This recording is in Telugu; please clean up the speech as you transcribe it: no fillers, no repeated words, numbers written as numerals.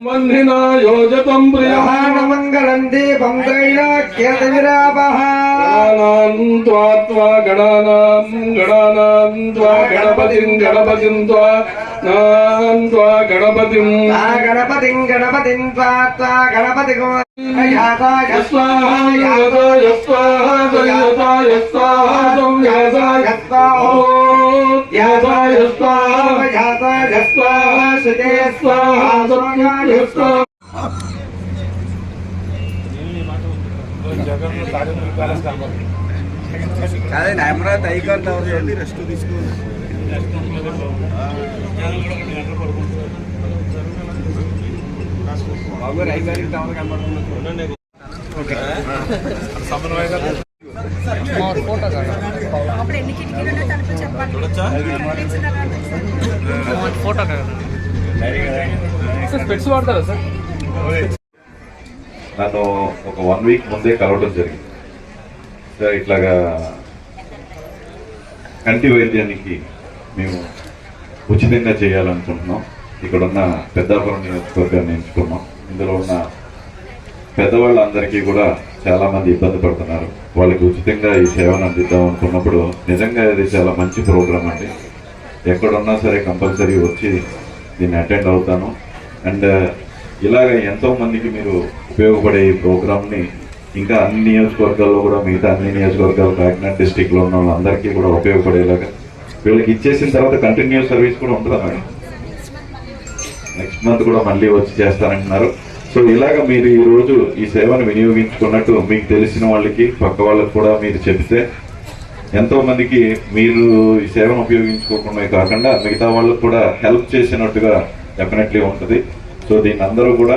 मन्निना योजतं प्रियः मंगलं दीपं त्रैलोक्यविरापः गणानां त्वा गणानां त्वा गणपतिं त्वा नां त्वा गणपतिं त्वा गणपतिं याताय स्वाहा याताय स्वाहा याताय स्वाहा याताय स्वाहा याताय स्वाहा सुते स्वाहा सोम्याय स्वाहा అదే నాయమరాత ఐకాన్ అవర్ చేయండి రెస్ట్ తీసుకో బాబు ఐకాన్ టవర్ కనబడుతుంది ఓకే సమన్వయంగా ఫోటో కాదు అప్పుడు ఎన్ని కిటికీలు ఉన్నాయో తనకు చెప్పాలి చూడొచ్చా ఫోటో కాదు సార్ స్పెట్స్ వాడతారా సార్ నన్ను ఒక 1 వీక్ ముందే కలవడం జరిగింది సార్ ఇట్లాగా కంటి వైద్యానికి మేము ఉచితంగా చేయాలనుకుంటున్నాం. ఇక్కడ ఉన్న పెద్దాపురం నియోజకవర్గాన్ని ఎంచుకున్నాం. ఇందులో ఉన్న పెద్దవాళ్ళందరికీ కూడా చాలామంది ఇబ్బంది పడుతున్నారు. వాళ్ళకి ఉచితంగా ఈ సేవను అందిద్దాం అనుకున్నప్పుడు నిజంగా ఇది చాలా మంచి ప్రోగ్రాం అండి. ఎక్కడున్నా సరే కంపల్సరీ వచ్చి దీన్ని అటెండ్ అవుతాను. అండ్ ఇలాగ ఎంతోమందికి మీరు ఉపయోగపడే ఈ ప్రోగ్రామ్ని ఇంకా అన్ని నియోజకవర్గాల్లో కూడా మిగతా అన్ని నియోజకవర్గాలు కాకినాడ డిస్టిక్లో ఉన్న వాళ్ళందరికీ కూడా ఉపయోగపడేలాగా వీళ్ళకి ఇచ్చేసిన తర్వాత కంటిన్యూస్ సర్వీస్ కూడా ఉంటుందా మేడం? నెక్స్ట్ మంత్ కూడా మళ్ళీ వచ్చి చేస్తానంటున్నారు. సో ఇలాగ మీరు ఈరోజు ఈ సేవను వినియోగించుకున్నట్టు మీకు తెలిసిన వాళ్ళకి పక్క వాళ్ళకి కూడా మీరు చెప్తే ఎంతోమందికి మీరు ఈ సేవను ఉపయోగించుకోకుండా కాకుండా మిగతా వాళ్ళకు కూడా హెల్ప్ చేసినట్టుగా డెఫినెట్లీ ఉంటుంది. సో దీన్ని అందరూ కూడా